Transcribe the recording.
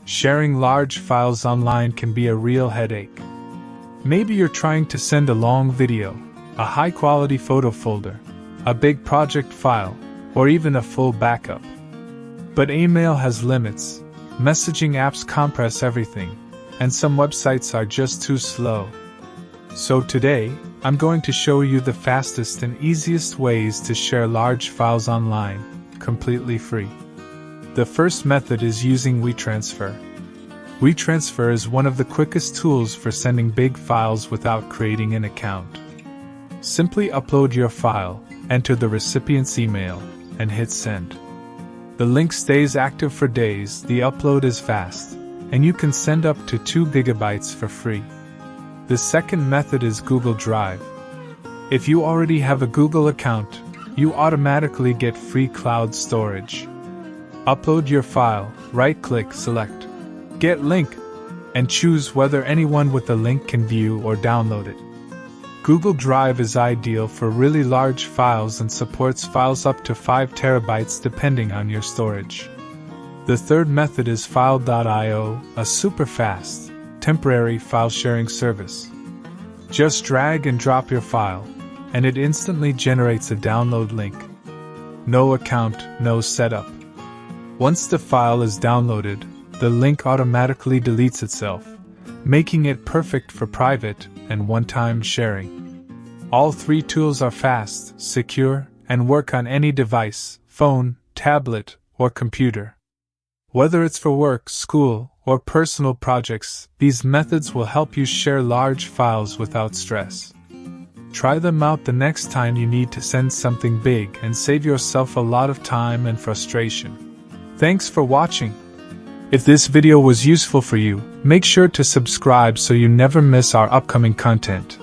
Sharing large files online can be a real headache. Maybe you're trying to send a long video, a high-quality photo folder, a big project file, or even a full backup. But email has limits. Messaging apps compress everything, and some websites are just too slow. So today, I'm going to show you the fastest and easiest ways to share large files online, completely free. The first method is using WeTransfer. WeTransfer is one of the quickest tools for sending big files without creating an account. Simply upload your file, enter the recipient's email, and hit send. The link stays active for days, the upload is fast, and you can send up to 2 gigabytes for free. The second method is Google Drive. If you already have a Google account, you automatically get free cloud storage. Upload your file, right-click, select Get Link, and choose whether anyone with the link can view or download it. Google Drive is ideal for really large files and supports files up to 5 terabytes depending on your storage. The third method is File.io, a super fast, temporary file sharing service. Just drag and drop your file, and it instantly generates a download link. No account, no setup. Once the file is downloaded, the link automatically deletes itself, making it perfect for private and one-time sharing. All 3 tools are fast, secure, and work on any device, phone, tablet, or computer. Whether it's for work, school, or personal projects, these methods will help you share large files without stress. Try them out the next time you need to send something big and save yourself a lot of time and frustration. Thanks for watching. If this video was useful for you, make sure to subscribe so you never miss our upcoming content.